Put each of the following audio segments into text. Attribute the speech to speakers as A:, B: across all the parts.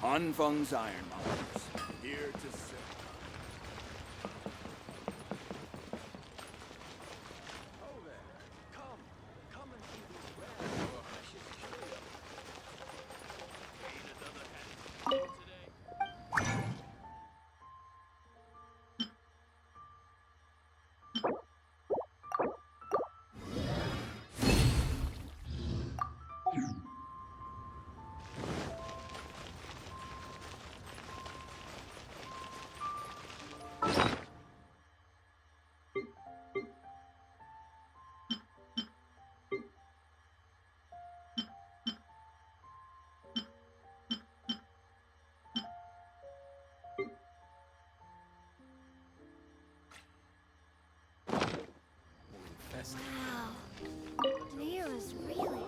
A: Anfang's ironmongers, here to sell. Oh there, come and see this rare or precious jewel. Need another hand today?
B: Wow. Nero's really good.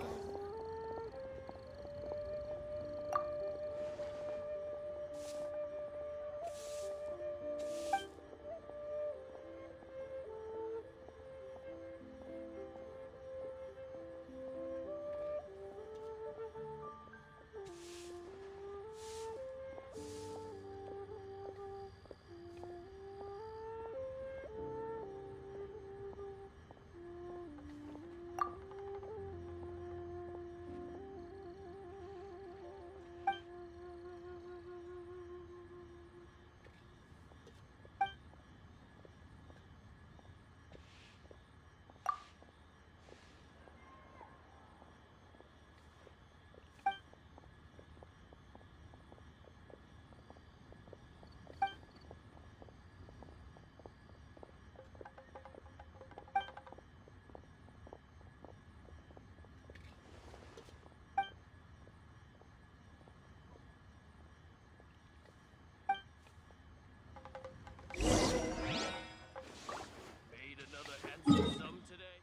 A: Made another handsome sum today?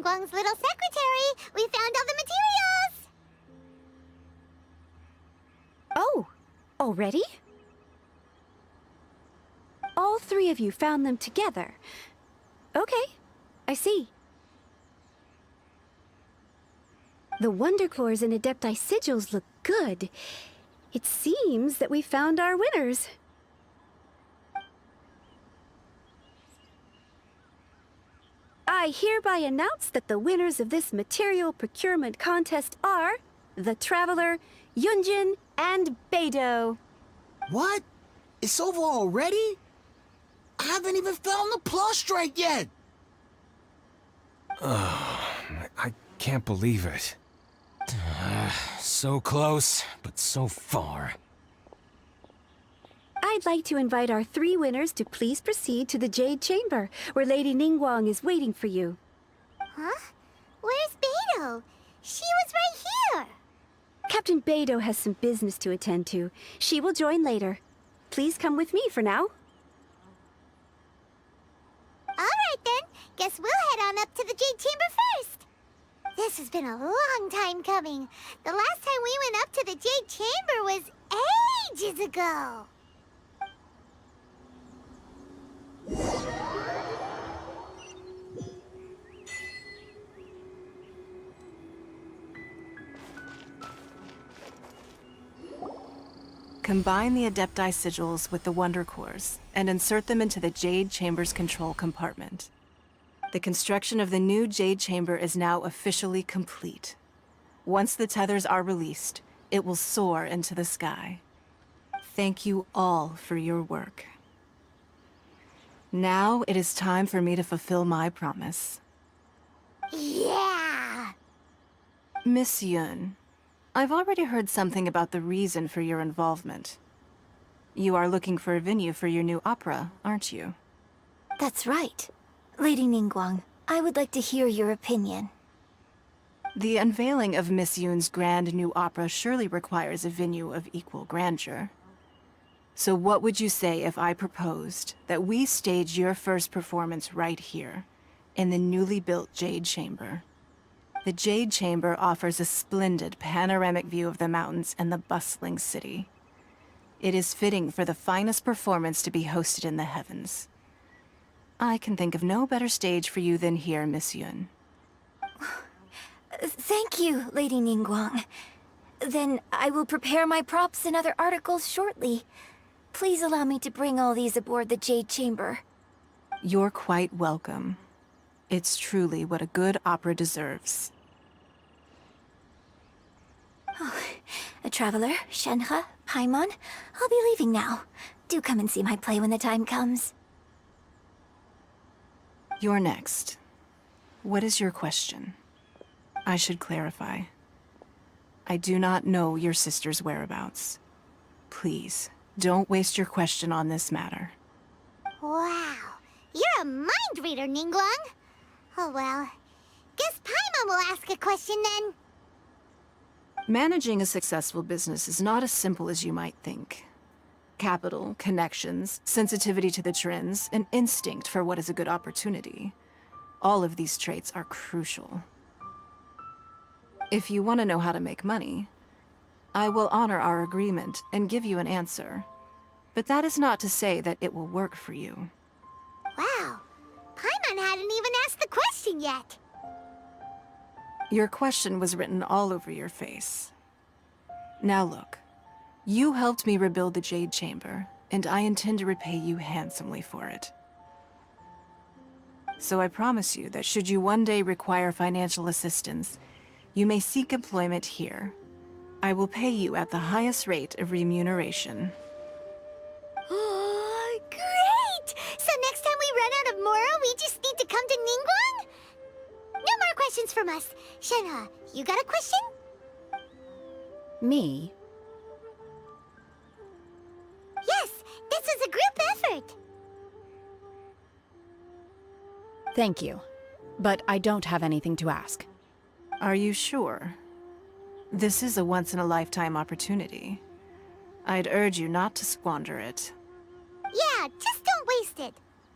B: Ningguang's little secretary. We found all the materials.
C: Oh, already? All three of you found them together. Okay, I see. The Wonder Cores and Adepti sigils look good. It seems that we found our winners. I hereby announce that the winners of this material procurement contest are the Traveler, Yunjin, and Beidou.
D: What? It's over already? I haven't even found the prostrate yet!
E: I can't believe it. So close, but so far.
C: I'd like to invite our three winners to please proceed to the Jade Chamber, where Lady Ningguang is waiting for you.
B: Huh? Where's Beidou? She was right here.
C: Captain Beidou has some business to attend to. She will join later. Please come with me for now.
B: All right then. Guess we'll head on up to the Jade Chamber first. This has been a long time coming. The last time we went up to the Jade Chamber was ages ago.
F: Combine the Adepti sigils with the Wonder Cores and insert them into the Jade Chamber's control compartment. The construction of the new Jade Chamber is now officially complete. Once the tethers are released, it will soar into the sky. Thank you all for your work. Now it is time for me to fulfill my promise.
B: Yeah!
F: Miss Yun, I've already heard something about the reason for your involvement. You are looking for a venue for your new opera, aren't you?
G: That's right. Lady Ningguang, I would like to hear your opinion.
F: The unveiling of Miss Yun's grand new opera surely requires a venue of equal grandeur. So what would you say if I proposed that we stage your first performance right here, in the newly built Jade Chamber? The Jade Chamber offers a splendid panoramic view of the mountains and the bustling city. It is fitting for the finest performance to be hosted in the heavens. I can think of no better stage for you than here, Miss Yun.
G: Thank you, Lady Ningguang. Then I will prepare my props and other articles shortly. Please allow me to bring all these aboard the Jade Chamber.
F: You're quite welcome. It's truly what a good opera deserves.
G: A traveler, Shenhe, Paimon, I'll be leaving now. Do come and see my play when the time comes.
F: You're next. What is your question? I should clarify. I do not know your sister's whereabouts. Please, don't waste your question on this matter.
B: Wow. You're a mind reader, Ningguang. Oh well. Guess Paimon will ask a question then.
F: Managing a successful business is not as simple as you might think. Capital, connections, sensitivity to the trends, and instinct for what is a good opportunity. All of these traits are crucial. If you want to know how to make money, I will honor our agreement and give you an answer. But that is not to say that it will work for you.
B: Wow. Paimon hadn't even asked the question yet.
F: Your question was written all over your face. Now look, you helped me rebuild the Jade Chamber, and I intend to repay you handsomely for it. So I promise you that should you one day require financial assistance, you may seek employment here. I will pay you at the highest rate of remuneration.
B: Oh, great! So next time we run out of Mora, we just need to come to Ningguang? No more questions from us. Shenhe, you got a question?
C: Me?
B: Yes, this is a group effort.
H: Thank you, but I don't have anything to ask.
F: Are you sure? This is a once-in-a-lifetime opportunity. I'd urge you not to squander it.
B: Yeah, just don't waste it.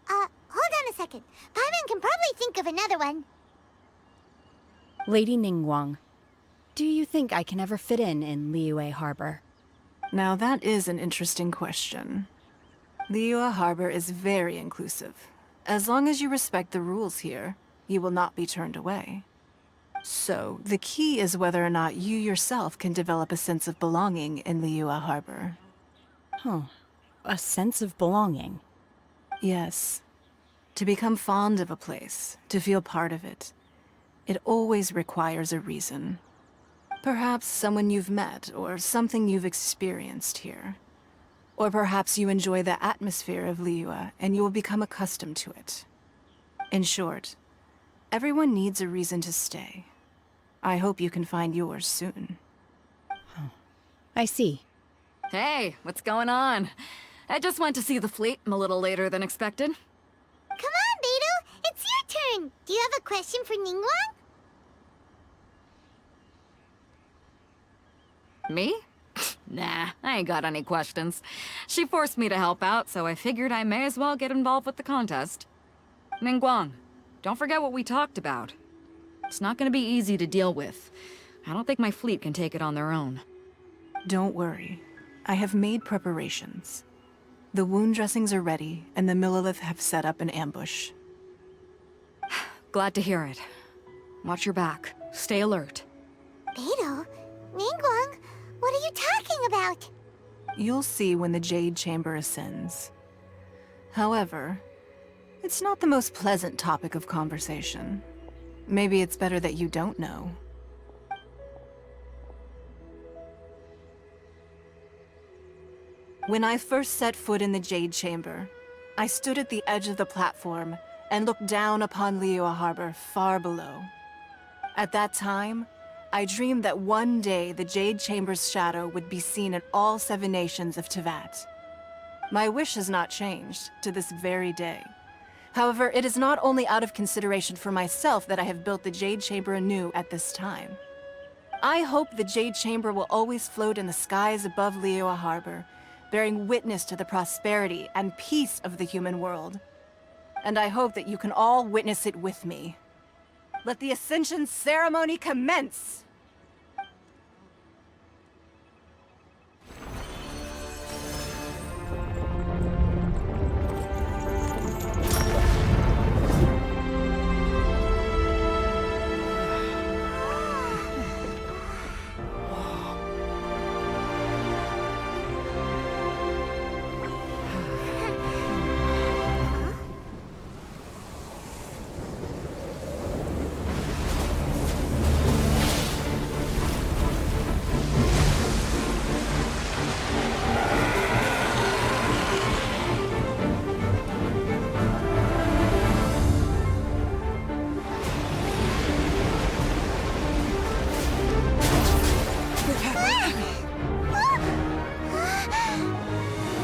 B: Hold on a second. Paimon can probably think of another one.
H: Lady Ningguang, do you think I can ever fit in Liyue Harbor?
F: Now that is an interesting question. Liyue Harbor is very inclusive. As long as you respect the rules here, you will not be turned away. So, the key is whether or not you yourself can develop a sense of belonging in Liyue Harbor.
H: Huh. A sense of belonging.
F: Yes. To become fond of a place, to feel part of it, it always requires a reason. Perhaps someone you've met, or something you've experienced here. Or perhaps you enjoy the atmosphere of Liyue, and you will become accustomed to it. In short, everyone needs a reason to stay. I hope you can find yours soon.
H: I see.
I: Hey, what's going on? I just went to see the fleet. I'm a little later than expected.
B: Come on, Beto! It's your turn! Do you have a question for Ningguang?
I: Me? Nah, I ain't got any questions. She forced me to help out, so I figured I may as well get involved with the contest. Ningguang, don't forget what we talked about. It's not gonna be easy to deal with. I don't think my fleet can take it on their own.
F: Don't worry. I have made preparations. The wound dressings are ready, and the Millilith have set up an ambush.
I: Glad to hear it. Watch your back. Stay alert.
B: Beto? Ningguang? What are you talking about?
F: You'll see when the Jade Chamber ascends. However, it's not the most pleasant topic of conversation. Maybe it's better that you don't know. When I first set foot in the Jade Chamber, I stood at the edge of the platform and looked down upon Liyue Harbor far below. At that time, I dreamed that one day the Jade Chamber's shadow would be seen in all 7 nations of Teyvat. My wish has not changed to this very day. However, it is not only out of consideration for myself that I have built the Jade Chamber anew at this time. I hope the Jade Chamber will always float in the skies above Liyue Harbor, bearing witness to the prosperity and peace of the human world. And I hope that you can all witness it with me. Let the Ascension ceremony commence!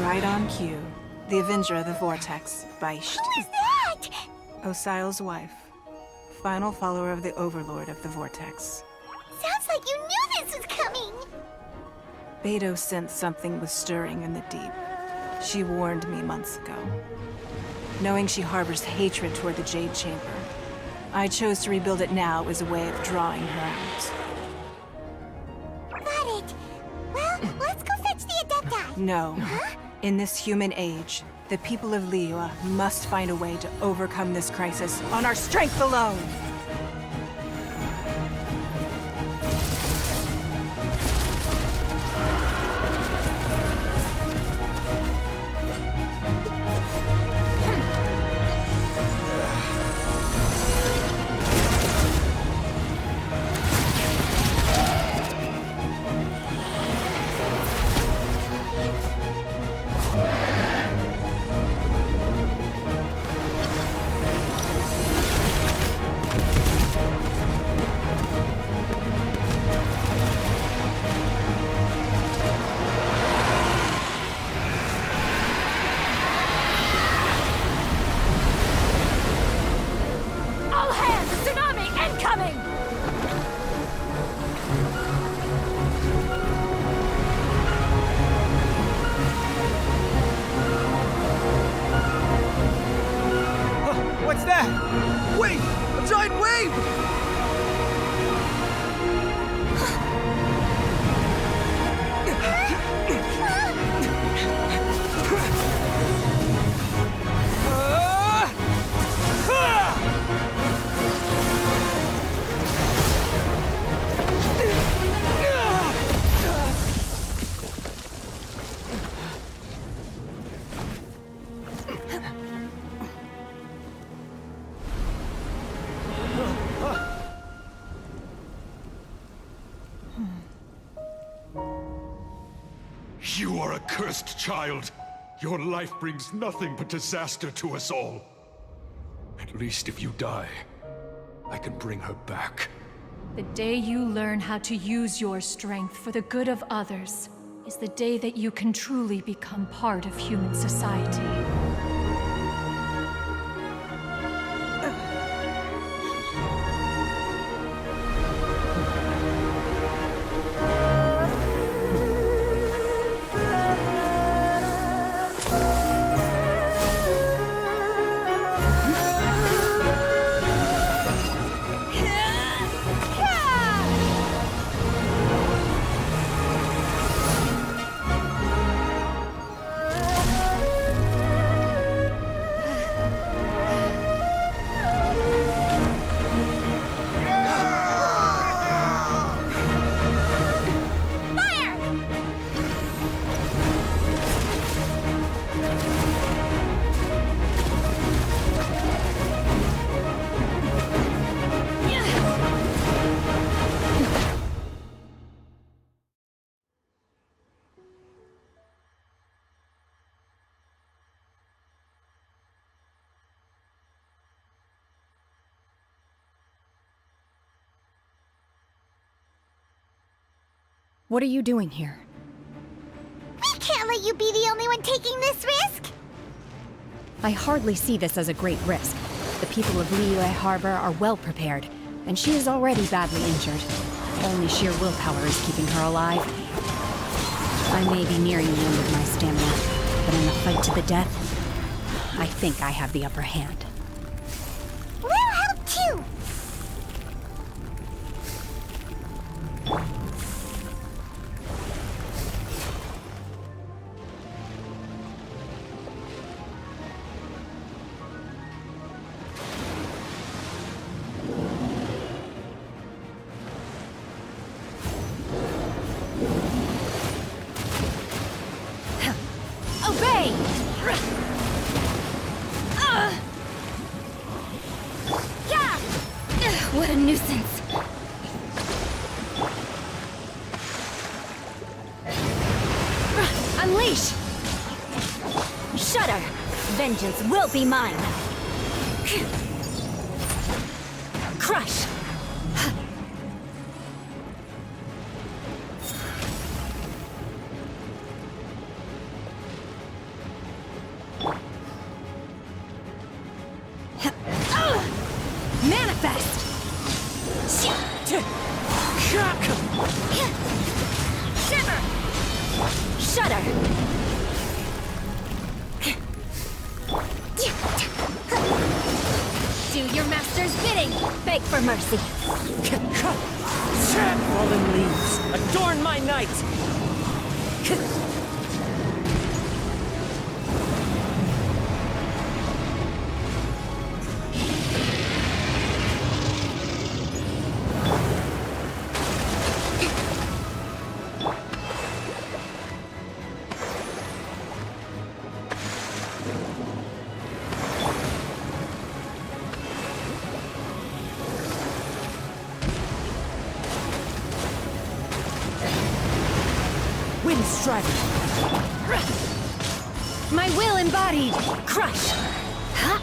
F: Right on cue. The Avenger of the Vortex, Beisht.
B: Who is that?
F: Osial's wife. Final follower of the Overlord of the Vortex.
B: Sounds like you knew this was coming!
F: Beto sensed something was stirring in the deep. She warned me months ago. Knowing she harbors hatred toward the Jade Chamber, I chose to rebuild it now as a way of drawing her out.
B: Got it. Well, let's go fetch the Adepti.
F: No. In this human age, the people of Liyue must find a way to overcome this crisis on our strength alone!
G: All hands! Tsunami incoming!
A: What's that? Wait! A giant wave!
J: are a cursed child. Your life brings nothing but disaster to us all. At least if you die, I can bring her back.
K: The day you learn how to use your strength for the good of others is the day that you can truly become part of human society.
H: What are you doing here?
B: We can't let you be the only one taking this risk!
H: I hardly see this as a great risk. The people of Liyue Harbor are well prepared, and she is already badly injured. Only sheer willpower is keeping her alive. I may be nearing the end of my stamina, but in the fight to the death, I think I have the upper hand.
B: We'll help too!
G: Obey! Yeah! What a nuisance! Unleash! Shudder! Vengeance will be mine! Crush! Manifest! Shiver! Shudder! Do your master's bidding! Beg for mercy!
A: Fallen leaves, adorn my night!
H: Wind strike!
G: My will embodied! Crush! Huh?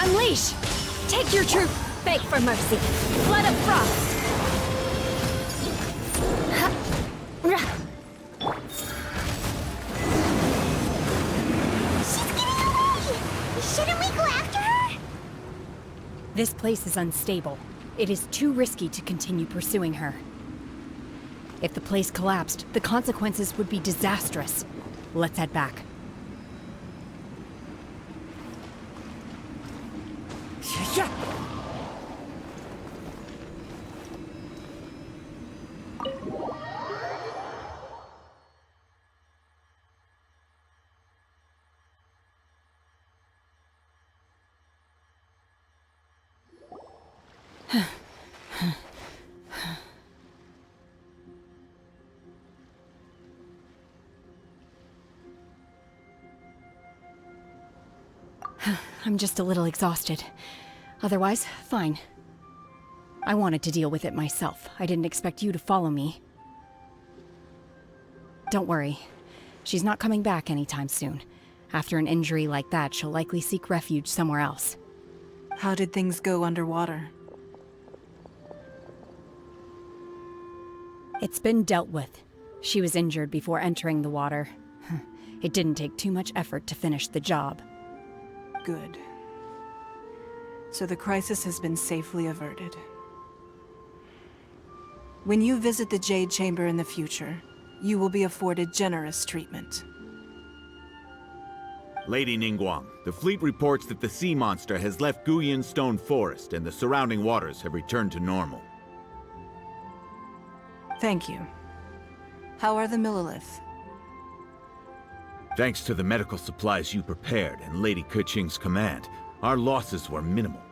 G: Unleash! Take your troop! Beg for mercy! Flood of frost!
B: She's getting away! Shouldn't we go after her?
H: This place is unstable. It is too risky to continue pursuing her. If the place collapsed, the consequences would be disastrous. Let's head back. I'm just a little exhausted. Otherwise, fine. I wanted to deal with it myself. I didn't expect you to follow me. Don't worry. She's not coming back anytime soon. After an injury like that, she'll likely seek refuge somewhere else.
F: How did things go underwater?
H: It's been dealt with. She was injured before entering the water. It didn't take too much effort to finish the job.
F: Good. So the crisis has been safely averted. When you visit the Jade Chamber in the future, you will be afforded generous treatment.
L: Lady Ningguang, the fleet reports that the sea monster has left Guyan Stone Forest and the surrounding waters have returned to normal.
F: Thank you. How are the Millilith?
L: Thanks to the medical supplies you prepared and Lady Keqing's command, our losses were minimal.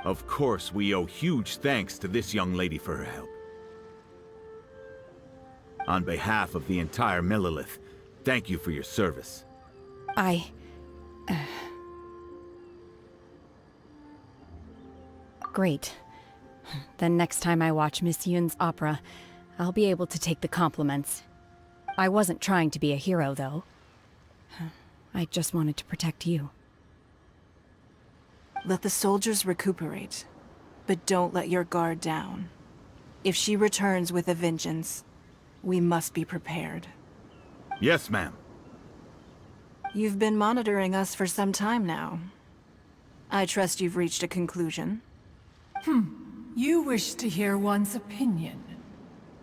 L: Of course, we owe huge thanks to this young lady for her help. On behalf of the entire Millilith, thank you for your service.
H: Great. Then next time I watch Miss Yun's opera, I'll be able to take the compliments. I wasn't trying to be a hero, though. I just wanted to protect you.
F: Let the soldiers recuperate, but don't let your guard down. If she returns with a vengeance, we must be prepared.
L: Yes, ma'am.
F: You've been monitoring us for some time now. I trust you've reached a conclusion.
K: You wish to hear one's opinion.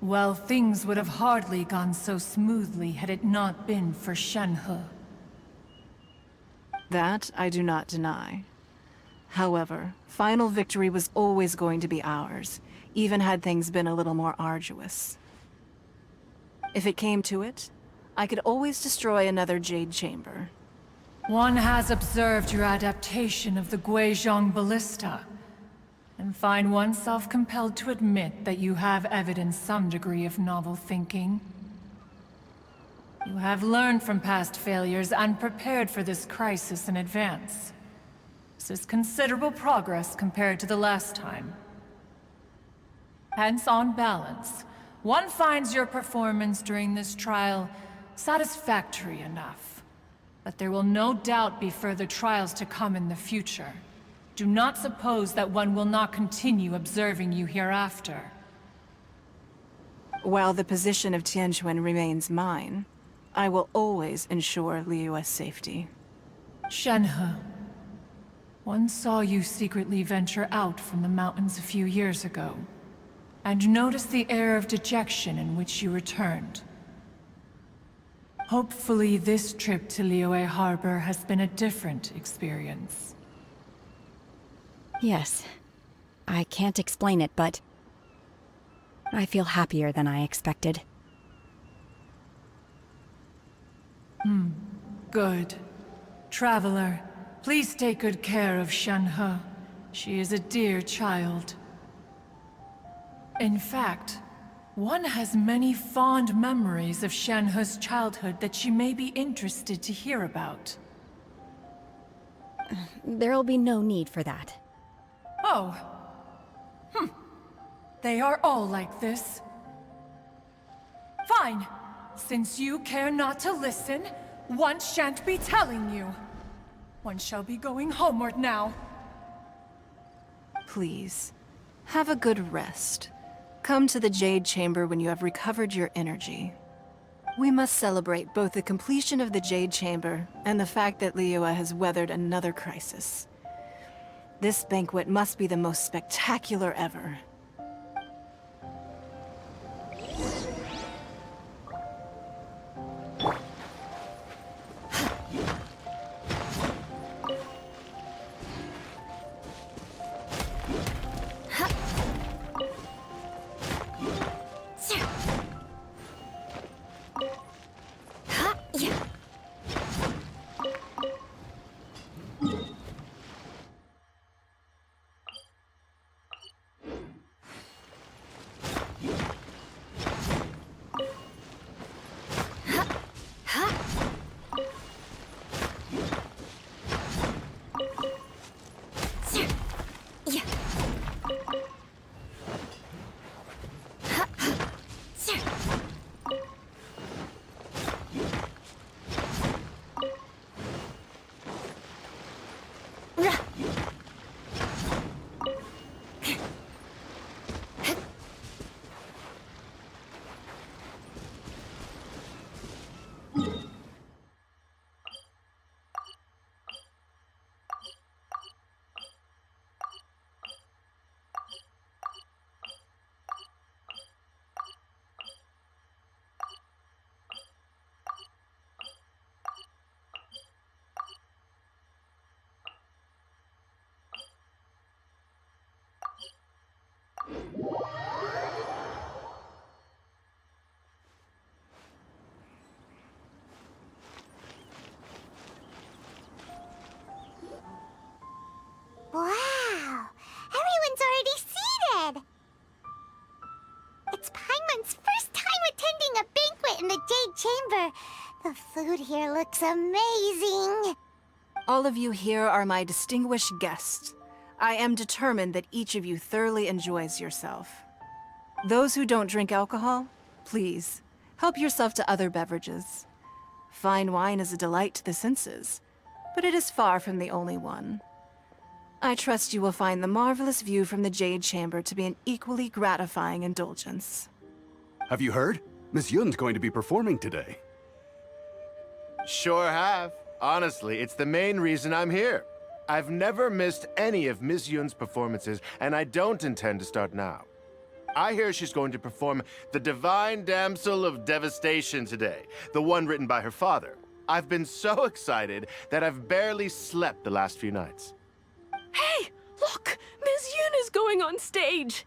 K: Well, things would have hardly gone so smoothly had it not been for Shenhe.
F: That I do not deny. However, final victory was always going to be ours, even had things been a little more arduous. If it came to it, I could always destroy another Jade Chamber.
K: One has observed your adaptation of the Guizhong Ballista, and find oneself compelled to admit that you have evidenced some degree of novel thinking. You have learned from past failures and prepared for this crisis in advance. This is considerable progress compared to the last time. Hence, on balance, one finds your performance during this trial satisfactory enough. But there will no doubt be further trials to come in the future. Do not suppose that one will not continue observing you hereafter.
F: While the position of Tianquan remains mine, I will always ensure Liyue's safety.
K: Shenhe, one saw you secretly venture out from the mountains a few years ago, and noticed the air of dejection in which you returned. Hopefully this trip to Liyue Harbor has been a different experience.
H: Yes. I can't explain it, but I feel happier than I expected.
K: Good. Traveler, please take good care of Shenhe. She is a dear child. In fact, one has many fond memories of Shenhe's childhood that she may be interested to hear about.
H: There'll be no need for that.
K: Oh. They are all like this. Fine. Since you care not to listen, one shan't be telling you. One shall be going homeward now.
F: Please, have a good rest. Come to the Jade Chamber when you have recovered your energy. We must celebrate both the completion of the Jade Chamber and the fact that Liyue has weathered another crisis. This banquet must be the most spectacular ever.
B: The food here looks amazing.
F: All of you here are my distinguished guests. I am determined that each of you thoroughly enjoys yourself. Those who don't drink alcohol, please, help yourself to other beverages. Fine wine is a delight to the senses, but it is far from the only one. I trust you will find the marvelous view from the Jade Chamber to be an equally gratifying indulgence.
M: Have you heard? Miss Yun's going to be performing today.
N: Sure have. Honestly, it's the main reason I'm here. I've never missed any of Miss Yun's performances, and I don't intend to start now. I hear she's going to perform The Divine Damsel of Devastation today, the one written by her father. I've been so excited that I've barely slept the last few nights.
O: Hey, look! Miss Yun is going on stage!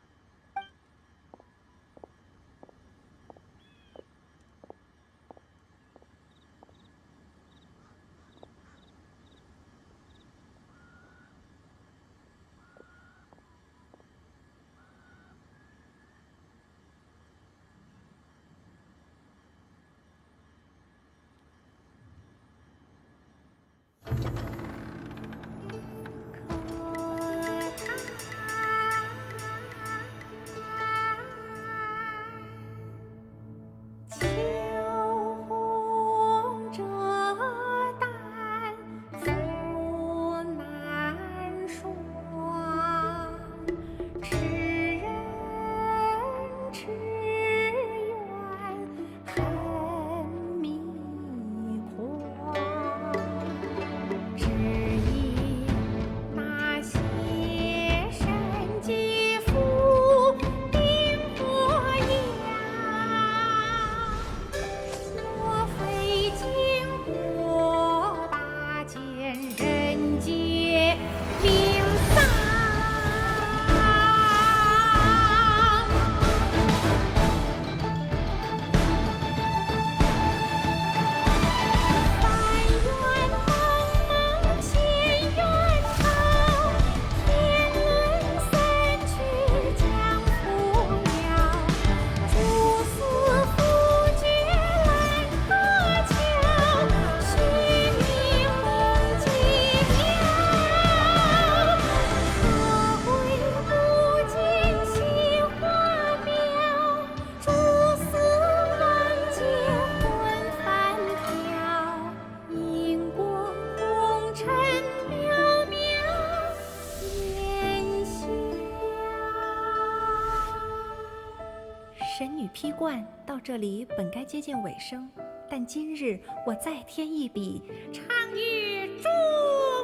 P: 神女披冠到这里本该接近尾声，但今日我再添一笔，唱与诸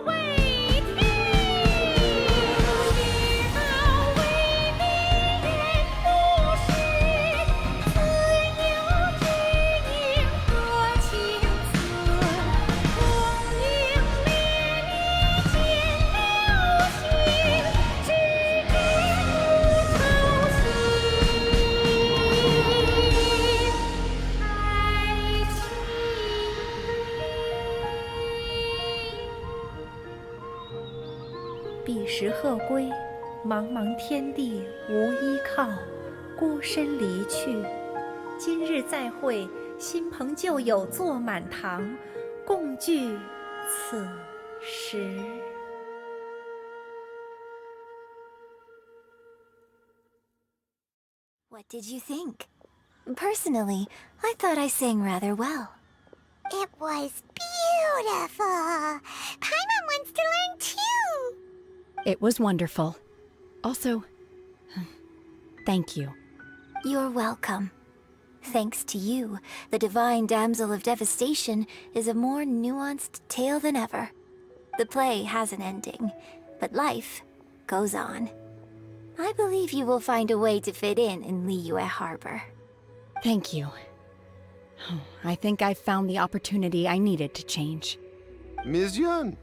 P: 位听。彼时鹤归，茫茫天地无依靠，孤身离去。今日再会，新朋旧友坐满堂，共聚此时。
G: What did you think? Personally, I thought I sang rather well.
B: It was beautiful. Paimon wants to learn too.
H: It was wonderful. Also, thank you.
G: You're welcome. Thanks to you, the Divine Damsel of Devastation is a more nuanced tale than ever. The play has an ending, but life goes on. I believe you will find a way to fit in Liyue Harbor.
H: Thank you. I think I've found the opportunity I needed to change.
N: Ms. Yun,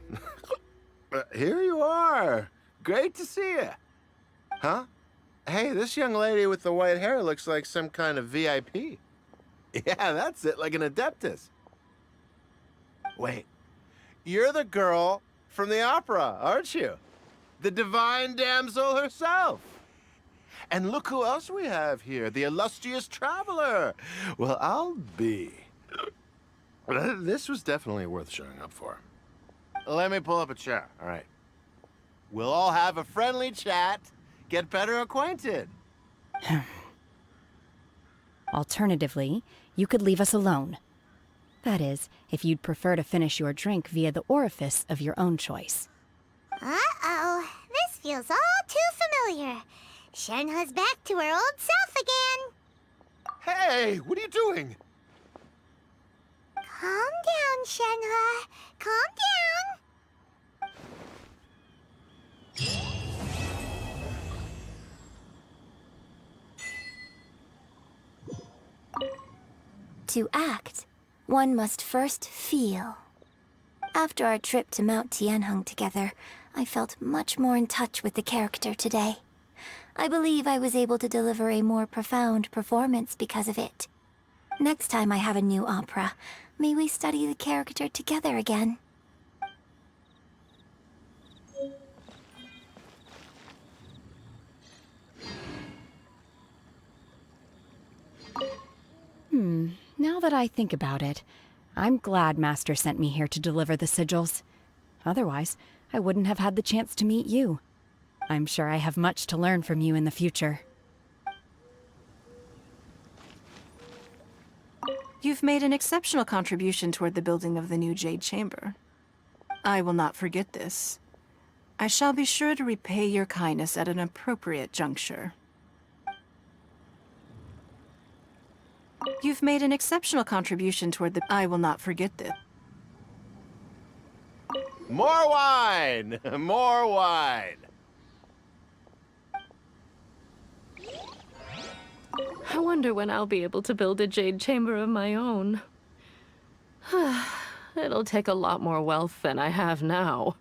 N: here you are. Great to see you. Huh? Hey, this young lady with the white hair looks like some kind of VIP. Yeah, that's it, like an adeptus. Wait, you're the girl from the opera, aren't you? The Divine Damsel herself. And look who else we have here, the illustrious traveler. Well, I'll be This was definitely worth showing up for. Let me pull up a chair, all right? We'll all have a friendly chat, get better acquainted.
H: Alternatively, you could leave us alone. That is, if you'd prefer to finish your drink via the orifice of your own choice.
B: Uh-oh, this feels all too familiar. Shenhe's back to her old self again.
N: Hey, what are you doing?
B: Calm down, Shenhe. Calm down.
G: To act, one must first feel. After our trip to Mount Tianheng together, I felt much more in touch with the character today. I believe I was able to deliver a more profound performance because of it. Next time I have a new opera, may we study the character together again.
H: Now that I think about it, I'm glad Master sent me here to deliver the sigils. Otherwise, I wouldn't have had the chance to meet you. I'm sure I have much to learn from you in the future.
F: You've made an exceptional contribution toward the building of the new Jade Chamber. I will not forget this. I shall be sure to repay your kindness at an appropriate juncture. You've made an exceptional contribution toward the... I will not forget this.
N: More wine! More wine!
O: I wonder when I'll be able to build a jade chamber of my own. It'll take a lot more wealth than I have now.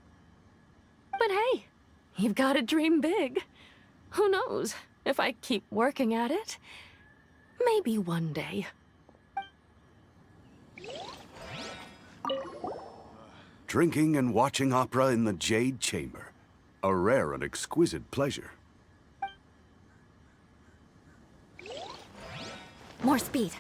O: But hey, you've got to dream big. Who knows? If I keep working at it, maybe one day.
M: Drinking and watching opera in the Jade Chamber. A rare and exquisite pleasure.
G: More speed.